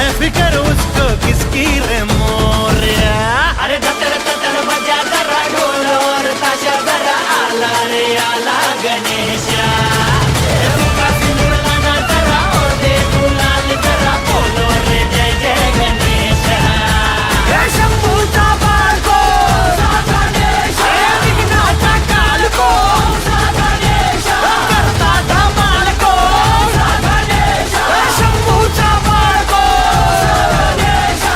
है फिकर उसको किसकी रे मोरया। अरे दत्तर दत्तर बजा जरा ढोल और ताशा जरा आला रे आला गणेशा। तुका सिंदूर लाना जरा और दे गुलाल जरा बोलो रे जय जय गणेशा। हे शंभूचा बाळको गणेशा विघ्नाचा कालको गणेशा करता धमालको गणेशा हे शंभूचा बाळको गणेशा।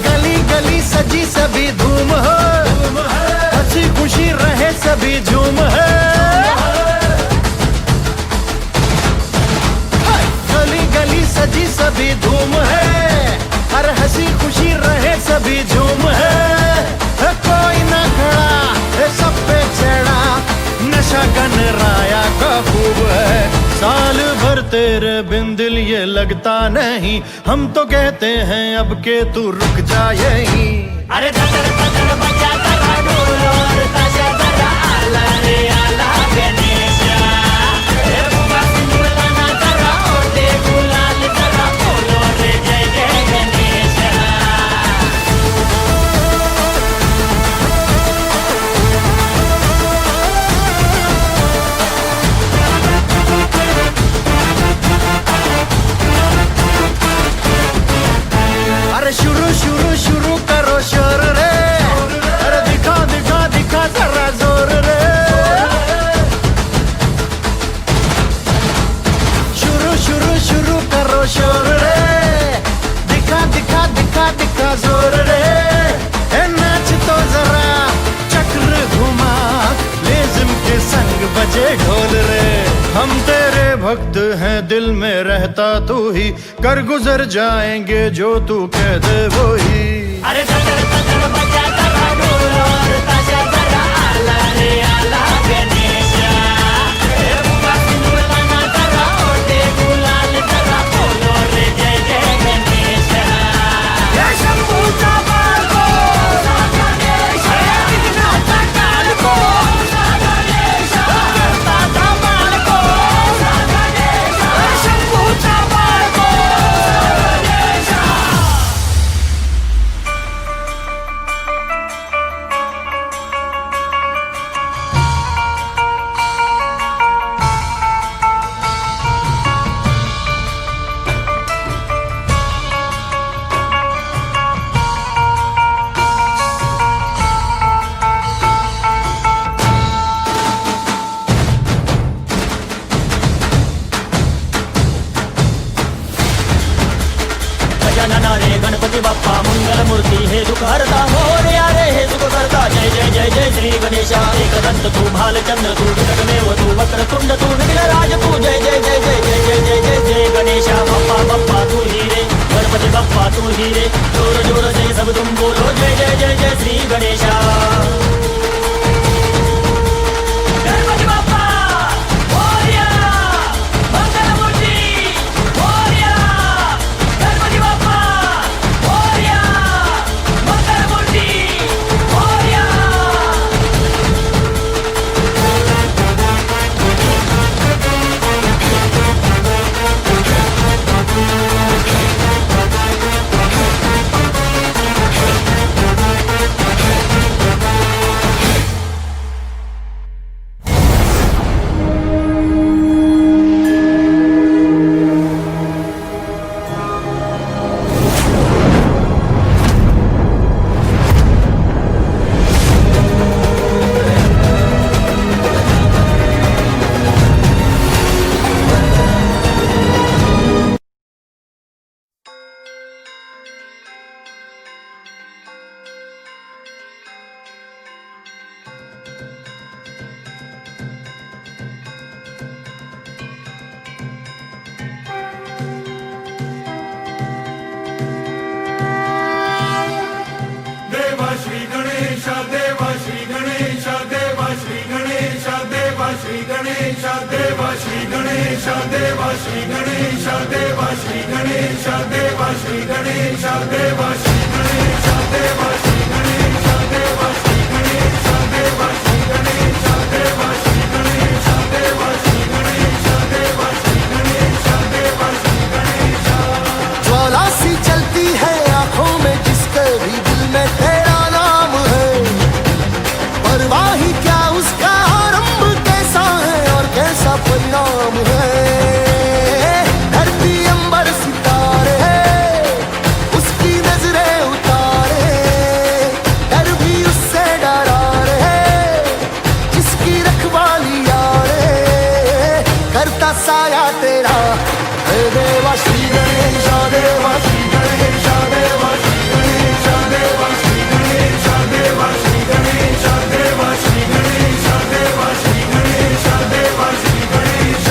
गली गली सजी सभी धूम है, हंसी खुशी रहे सभी झूम है। गली गली सजी सभी धूम है, हर हंसी खुशी रहे सभी झूम है। कोई ना खड़ा है सब पे चढ़ा, नशा गनराया का खूब है। साल भर तेरे बिन दिल ये लगता नहीं, हम तो कहते हैं अब के तू रुक जा यहीं। अरे दत्तर दत्तर बजा जरा ढोल और ताशा जरा आला रे आला गणेशा। तुका सिंदूर लाना जरा और दे गुलाल जरा बोलो रे जय जय गणेशा। अरे शुरू शुरू शुरू करो शोर रे, अरे दिखा दिखा दिखा जरा जोर रे। शुरू शुरू शुरू करो शोर रे, दिखा दिखा दिखा दिखा जोर रे। ए नाच तो जरा चक्र घुमा, लेज़िम के संग बजे ढोल रे। हम तेरे भक्त हैं दिल में रहता तू ही, कर गुजर जाएंगे जो तू कह दे वो ही। अरे दत्तर दत्तर बजा जरा ढोल और ताशा जरा आला रे आला गणेशा। तुका सिंदूर लाना जरा और दे गुलाल जरा बोलो रे जय जय गणेशा। हे शंभूचा बाळको गणेशा विघ्नाचा कालको गणेशा करता धमालको गणेशा हे शंभूचा बाळको। गणेशा। गजानना रे गणपती बाप्पा मंगल मूर्ती हे दुःख हरता मोरया रे हे सुख करता। जय जय जय जय श्री गणेशा। एकदंत तू भालचंद्र तू विकटमेव तू वक्रतुंड तू विघ्नराज तू। जय जय जय जय जय जय जय जय जय गणेशा। बाप्पा बाप्पा तू ही रे गणपति बाप्पा तू ही रे, जोर जोर से सब तुम बोलो जय जय जय जय श्री गणेशा। गणपति बाप्पा मोरया मंगल मूर्ती मोरया। गणपति बाप्पा मोरया मंगल मूर्ती मोरया। देवा श्री गणेश देवा श्री गणेश देवा श्री गणेश देवा श्री गणेश देवा श्री गणेश देवा श्री गणेश देवा श्री गणेश देवा श्री गणेश साया तेरा हे देवा श्री गणेश देवा श्री गणेश देवा श्री गणेश देवा श्री गणेश देवा श्री गणेश देवा श्री गणेश देवा श्री गणेश देवा श्री गणेश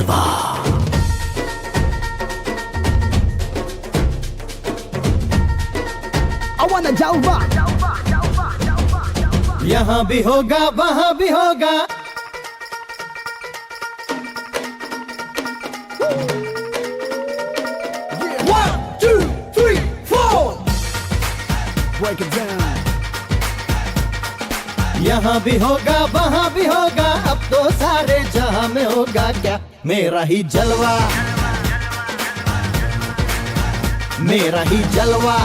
जलवा। I wanna jalva. यहाँ भी होगा वहाँ भी होगा, One, two, three, four. Break it down. यहाँ भी होगा वहाँ भी होगा, अब तो सारे जहां में होगा क्या मेरा ही जलवा, मेरा ही जलवा।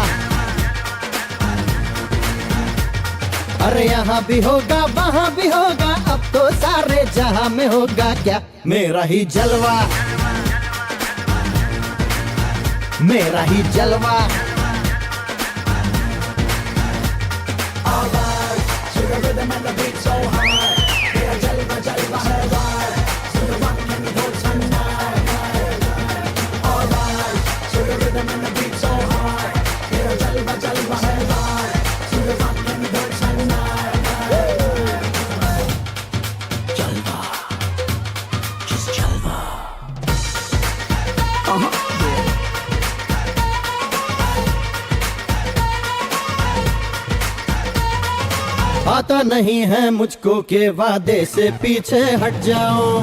अरे यहाँ भी होगा वहाँ भी होगा, अब तो सारे जहां में होगा क्या मेरा ही जलवा, मेरा ही जलवा। जलवा, just जलवा। आता नहीं है मुझको के वादे से पीछे हट जाऊं,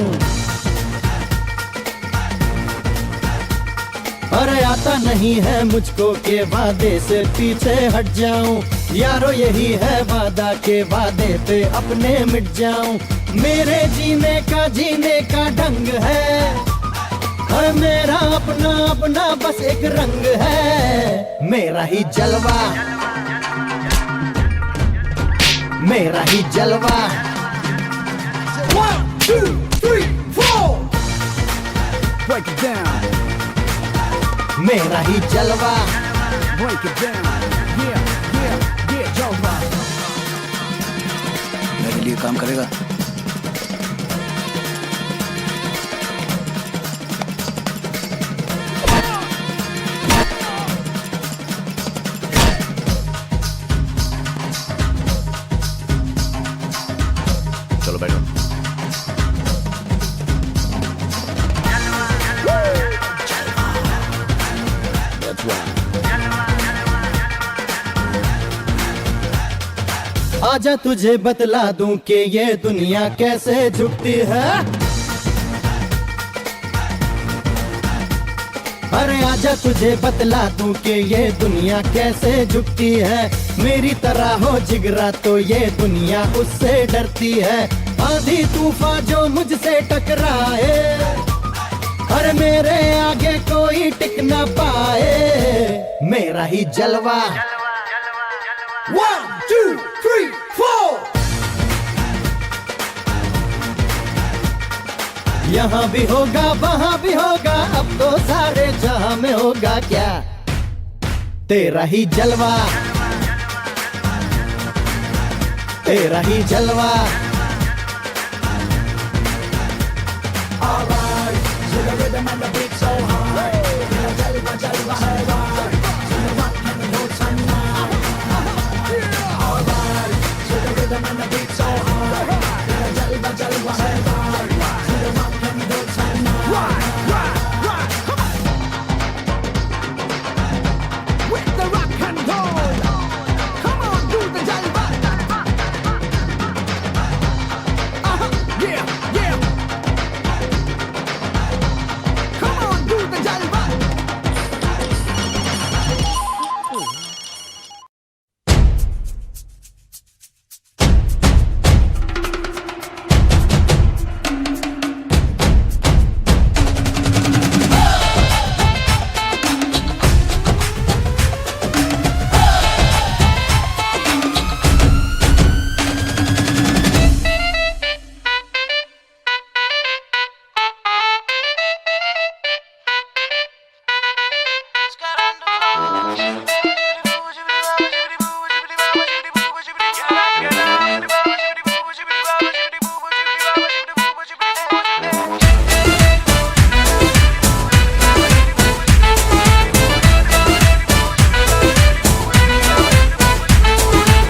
अरे आता नहीं है मुझको के वादे से पीछे हट जाऊं। यारो यही है वादा के वादे पे अपने मिट जाऊं। मेरे जीने का ढंग है, हर मेरा अपना अपना बस एक रंग है, मेरा ही जलवा, मेरा ही जलवा। One, two, three, four. Break it down. मेरा ही जलवा। Break it down. Yeah, yeah, yeah, jalva. मेरे लिए काम करेगा? चलो बैठो। That's right. आजा तुझे बतला दूं कि ये दुनिया कैसे झुकती है, अरे आजा तुझे बतला दूं कि ये दुनिया कैसे झुकती है। मेरी तरह हो जिगरा तो ये दुनिया उससे डरती है। आंधी तूफान जो मुझसे टकराए, अरे मेरे आगे कोई टिक ना पाए, मेरा ही जलवा। One, two, three, four. यहाँ भी होगा वहाँ भी होगा, अब तो सारे जहां में होगा क्या तेरा ही जलवा, तेरा ही जलवा। With the rock and roll. Come on, do the jalva. Yeah, yeah. Come on, do the jalva.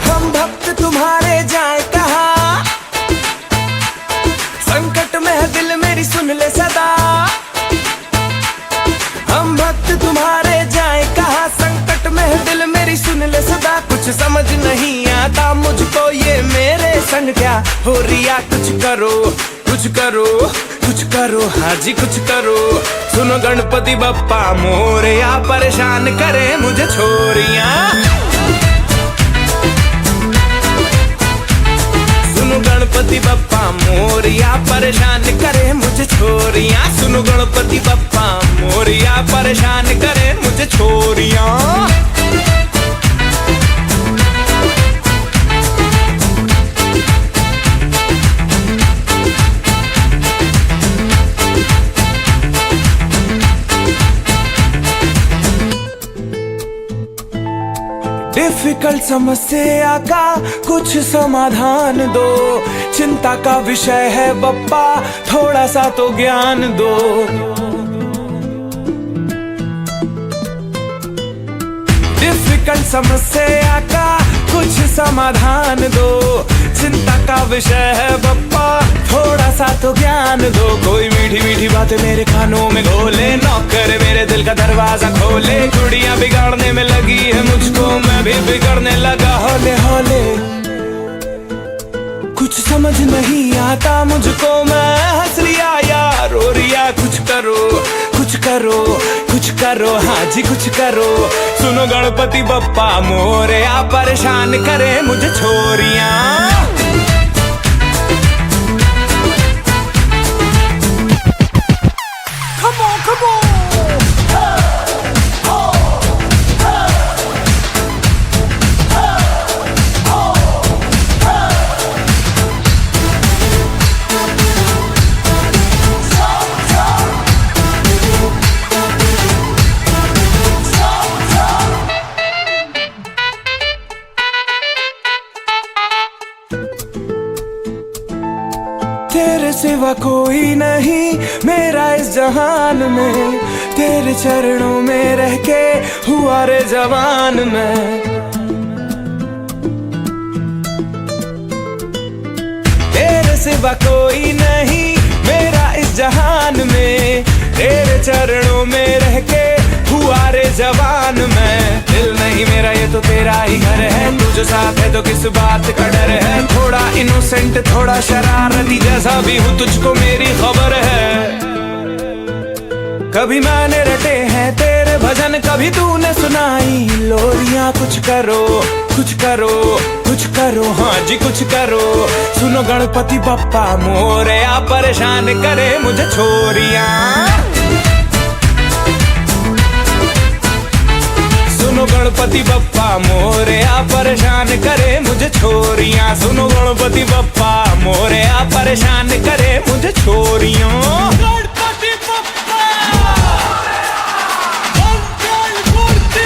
हम भक्त तुम्हारे जाए कहाँ, संकट में है दिल मेरी सुन ले सदा। भक्त तुम्हारे जाए कहाँ, संकट में है दिल मेरी सुन ले सदा। कुछ समझ नहीं आता मुझको ये मेरे संग क्या हो रिया, कुछ करो कुछ करो कुछ करो, हाँ जी कुछ करो। सुनो गणपति बप्पा मोरया, परेशान करे मुझे छोरियां। सुनो गणपति बप्पा मोरया, परेशान करे मुझे छोरियां। सुनो गणपति बप्पा मोरया, परेशान करे मुझे छोरियां। डिफिकल्ट समस्या का कुछ समाधान दो, चिंता का विषय है बप्पा थोड़ा सा तो ज्ञान दो। डिफिकल्ट समस्या का कुछ समाधान दो, चिंता का विषय है बप्पा थोड़ा सा तो ज्ञान दो। कोई मीठी मीठी बातें मेरे कानों में घोले, नौकर मेरे दिल का दरवाजा खोले। गुड़ियां बिगाड़ने में लगी है मुझको, मैं भी बिगड़ने लगा हौले हौले। कुछ समझ नहीं आता मुझको, मैं हंस रिया यार रो रिया। कुछ करो कुछ करो कुछ करो, हाँ जी कुछ करो। सुनो गणपति बप्पा मोरया, परेशान करे मुझे छोरियां। तेरे सिवा कोई नहीं मेरा इस जहान में, तेरे चरणों में रह के हुआ रे जवान मैं। तेरे सिवा कोई नहीं मेरा इस जहान में, तेरे चरणों में रह के हुआ रे जवान मैं। दिल नहीं मेरा ये तो तेरा ही घर है, तू जो साथ है तो किस बात का डर है। थोड़ा इनोसेंट थोड़ा शरारती जैसा भी हूँ, तुझको मेरी खबर है। कभी मैंने रटे हैं तेरे भजन, कभी तूने सुनाई लोरियां। कुछ करो कुछ करो कुछ करो, हाँ जी कुछ करो। सुनो गणपति बप्पा मोरया, परेशान करे मुझे छोरियां। सुनो गणपति बप्पा मोरया, परेशान करे मुझे छोरियां। सुनो गणपति बप्पा मोरया, परेशान करे मुझे छोरियां। गणपति बप्पा मंगल मूर्ति।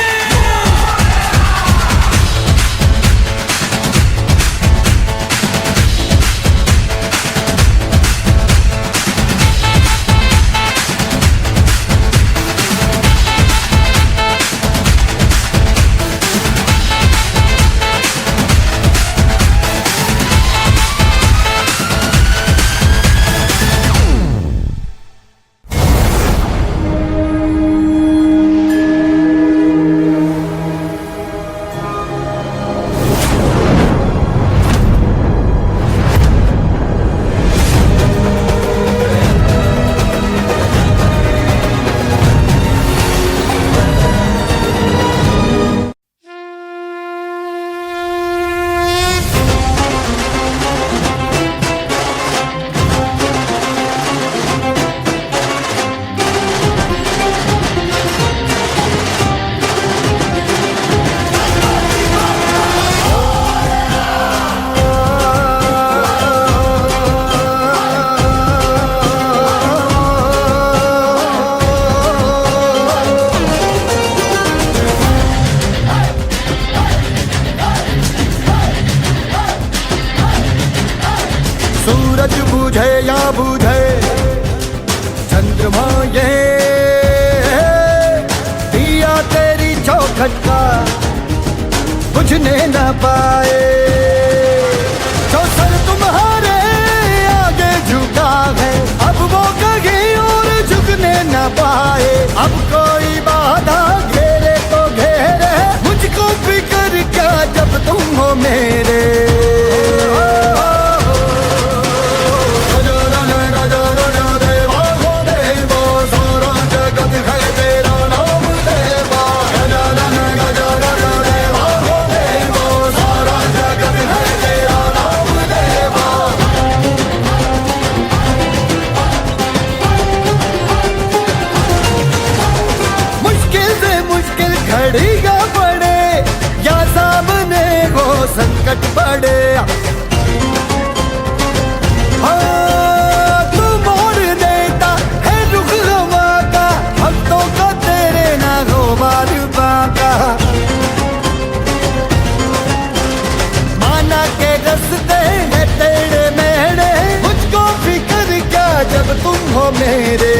सूरज बुझे या बुझे चंद्रमा ये दिया तेरी चौखट का बुझने न पाए। जो सर तुम्हारे आगे झुका है अब वो कहीं और झुकने न पाए। अब कोई बात साड़े हाँ, तू मोड़ देता है रुख हवा का, हफ्तों का तेरे ना हो बार बाका। माना के रस्ते है तेरे मेरे, मुझको फिक्र क्या जब तुम हो मेरे।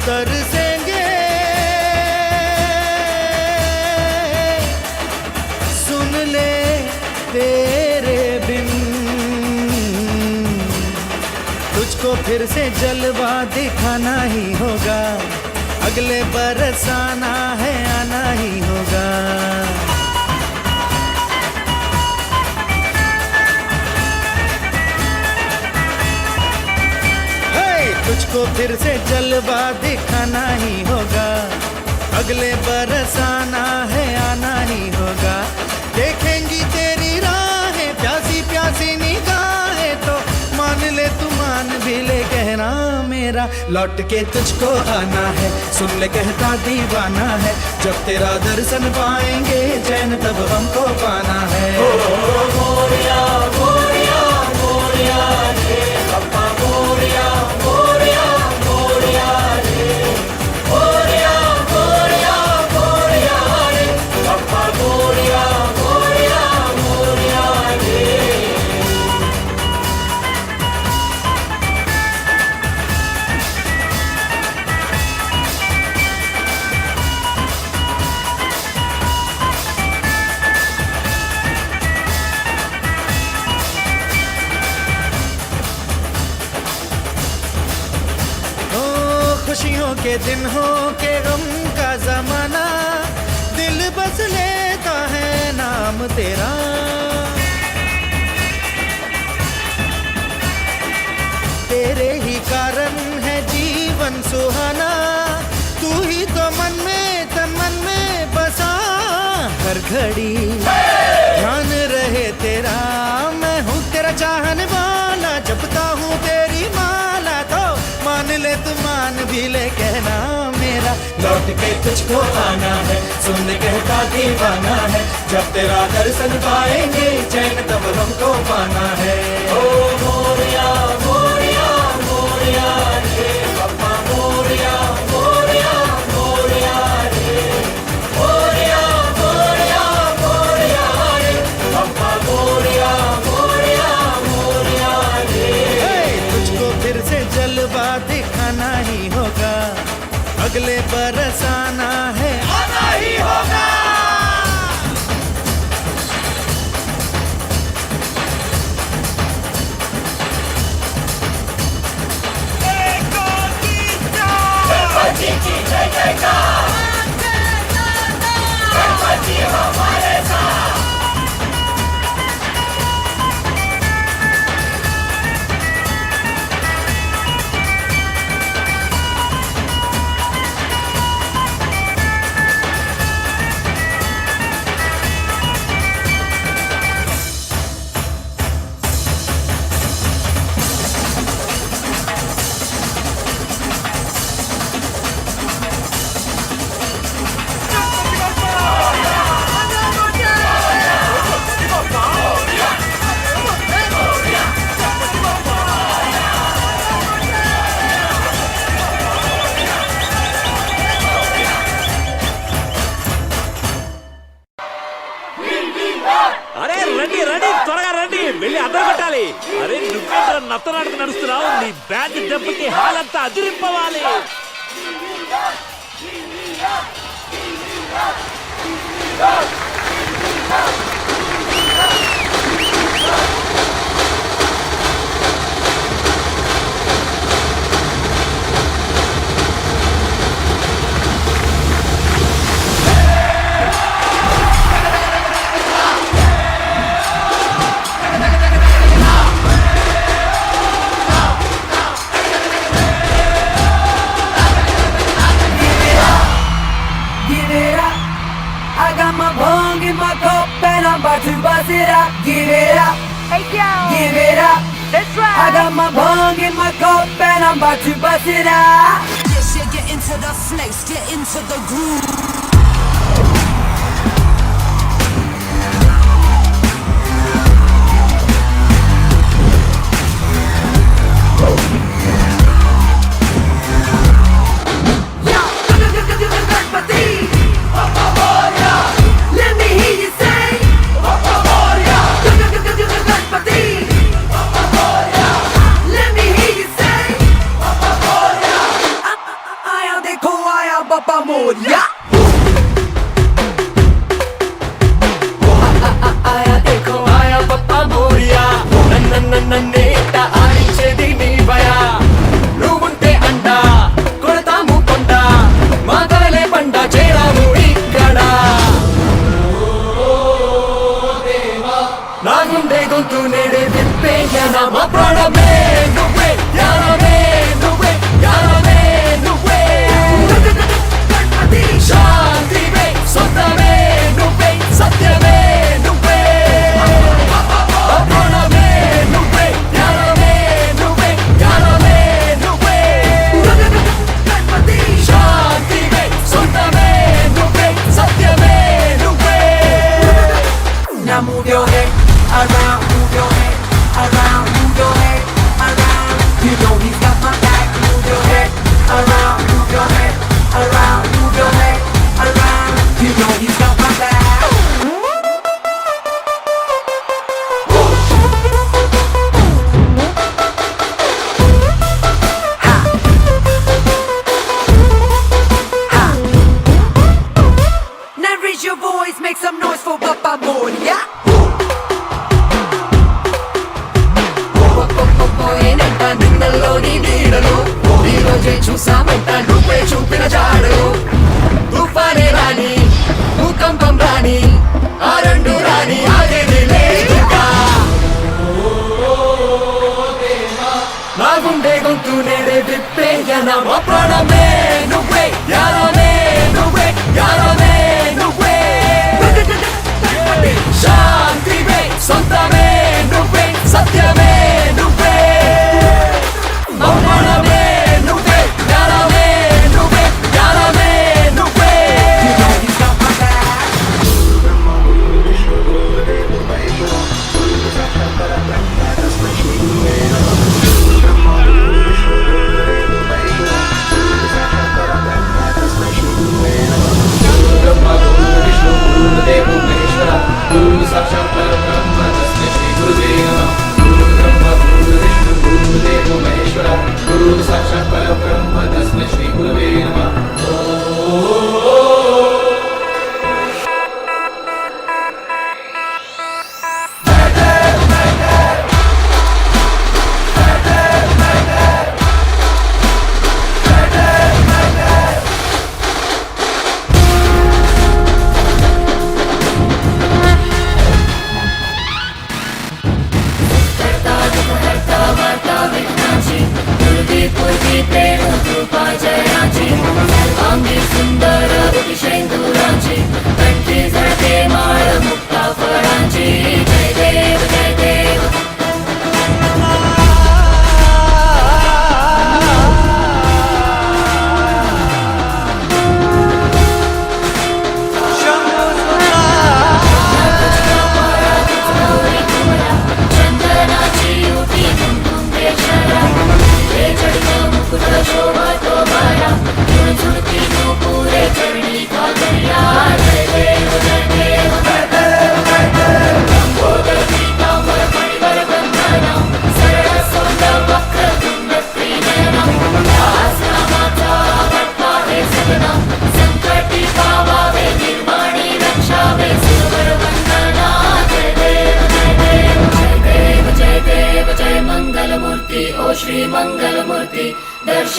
तरसेंगे सुन ले तेरे बिन, तुझको फिर से जलवा दिखाना ही होगा, अगले बरस आना है आना ही होगा। तुझको फिर से जलवा दिखाना ही होगा, अगले बरस आना है आना ही होगा। देखेंगी तेरी राहें प्यासी प्यासी निगाहें, तो मान ले तू मान भी ले कहना मेरा, लौट के तुझको आना है। सुन ले कहता दीवाना है, जब तेरा दर्शन पाएंगे चैन तब हमको पाना है। मोरिया मोरिया मोरिया रे पप्पा मोरिया मोरिया मोरिया रे, मोरिया मोरिया मोरिया रे पप्पा मोरिया मोरिया मोरिया रे। खुशियों के दिन हो के गम का जमाना, दिल बस लेता है नाम तेरा। तेरे ही कारण है जीवन सुहाना, तू ही तो मन में तन मन में बसा। हर घड़ी ध्यान रहे तेरा, मैं हूँ तेरा चाहने वाला, जपता हूँ तेरी माला, तो मान ले तू मान भी ले कहना मेरा, लौट के तुझको आना है। सुन कहता दीवाना है, जब तेरा दर्शन पाएंगे चैन तब हमको पाना है। ओ मोरिया मोरिया मोरिया रे पप्पा मोरिया मोरिया मोरिया रे, मोरिया मोरिया मोरिया रे पप्पा मोरिया मोरिया मोरिया रे। तुझको फिर से जलवा दिखाना ही होगा, अगले बरस आना है आना ही होगा। गणपति की जय जयकार, गणपति हमारे साथ। వెళ్ళి అద్దం కొట్టాలి. అరే నువ్వేంద్ర నత్తనాటకు నడుస్తున్నావు. నీ బ్యాండ్ దెబ్బకి హాల్ అంతా అదిరిపోవాలి. About to bust it up, give it up, Hey yo, give it up. that's right. I got my bong in my cup and I'm about to bust it up. This year, get into the flex, get into the groove. Let me hear you say. Let me hear you say. Aya dekho aya Bappa Moria. Aya dekho aya Bappa Moria. నన్నేట ఆడించేది నీ భయా. నువ్వుంటే అంట కొడతాము కొండ మా తలలే పండ చేరాము ఇక్కడ. నా గుండె గొంతు నేడే విప్పే మా ప్రాణమే నువ్వే జ్ఞానమే నువ్వే జ్ఞానమే నువ్వే శాంతివే సొంతమే నువ్వే సత్యమే నువ్వే మా ప్రాణమే నువ్వే జ్ఞానమే నువ్వే జ్ఞానమే నువ్వే శాంతివే సొంతమే నువ్వే సత్యమే నువ్వే. Now move your head around, move your head around, move your head around. You know he's got my back. Move your head around, move your head around, move your head around. You know he's got my back. Ha. Ha. Now raise your voice, make some noise for Bappa Moria. పోయేనంట నిన్నలోని నీడలు ఈ రోజే చూసామంట నువ్వే చూపిన జాడలు. తుఫానే రాని భూకంపం రాని ఆ రెండు రాని ఆగేది లేదుగా. నా గుండె గొంతు నేడే విప్పేయన మా ప్రాణమే నువ్వే జ్ఞానమే నువ్వే జ్ఞానమే నువ్వే శాంతివే సొంతమే నువ్వే సత్యమే నువ్వే మా ప్రాణమే నువ్వే జ్ఞానమే నువ్వే జ్ఞానమే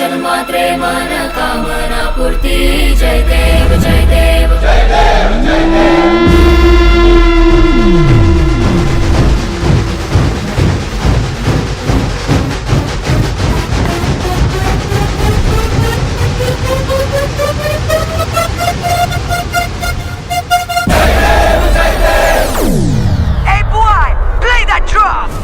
जन्मात्रे मन कामना पूर्ति जय देव जय देव जय देव जय देव। Hey boy, play that drum.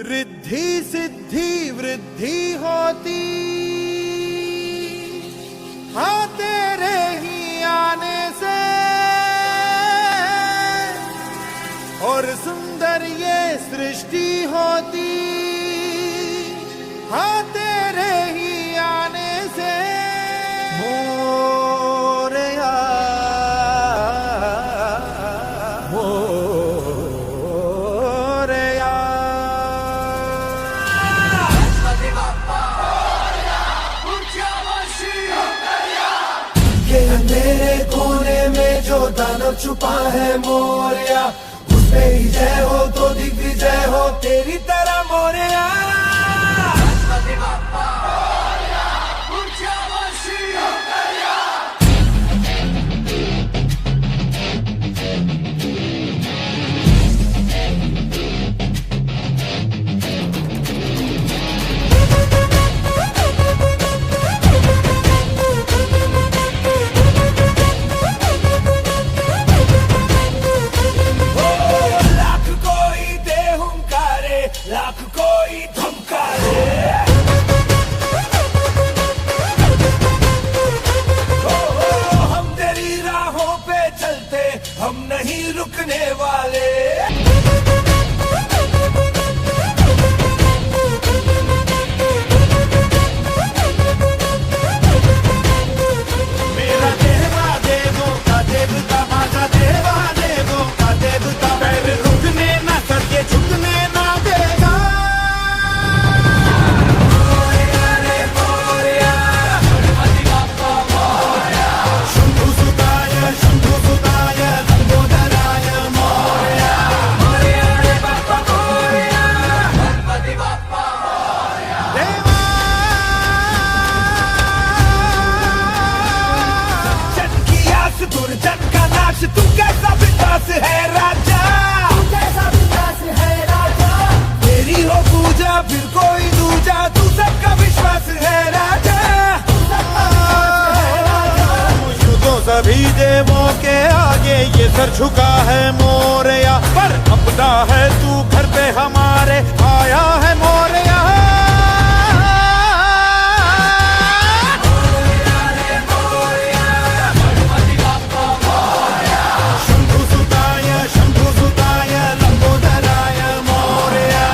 Riddhi Siddhi वृद्धि होती हाँ तेरे ही आने से, और सुंदर ये सृष्टि होती हाँ तेरे ही आने से। मोरया अंधेरे कोने में जो दानव छुपा है मोरया, उसमें ही जय हो तो दिग्विजय हो तेरी तरह मोरया। लाख कोई धमकारे, हम तेरी राहों पे चलते, हम नहीं रुकने वाले। मेरा देवा देवों का देवता, माझा देवा देवों का देवता, पैर रुकने ना सके झुकने ना देगा। शंभु सुताय लंबोदराय मोरया, देवा। जन की आस दुर्जन का नाश, तू कैसा विकास है राजा, तू कैसा विकास है राजा। तेरी हो पूजा फिर कोई दूजा, तू सबका विश्वास है राजा। युद्धों सभी देवों के आगे ये सर झुका है मोरया, पर अपना है तू घर पे हमारे आया है मोरया। शंभु सुताय लंबोदराय मोरया।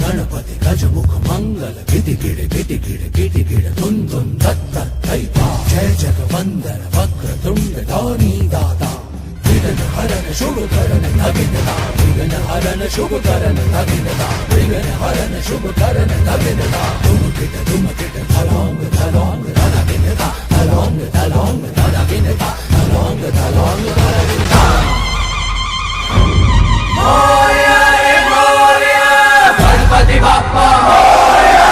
गणपति गजमुख मंगल गिटि गिड़ धुन धुन धत्त धैता, जय जगवंदन वक्र तुंड धौनी दाता, विघ्न हरन शुभ करन धगिनता, विघ्न हरन शुभ करन धगिनता, विघ्न हरन शुभ करन धगिनता। धुम किट धलोंग धलोंग धगिनता, धलोंग धलोंग धगिनता, धलोंग धलोंग धगिनता। मोरया रे मोरया, गणपति बाप्पा मोरया।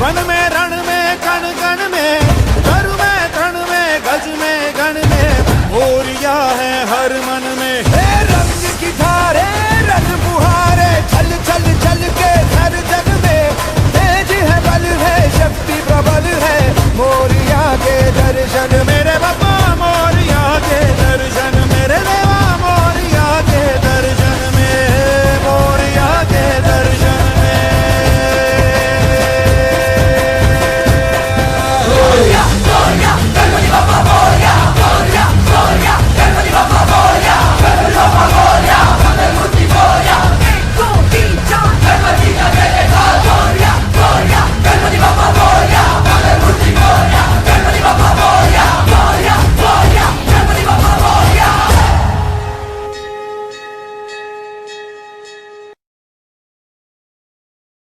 वन में रण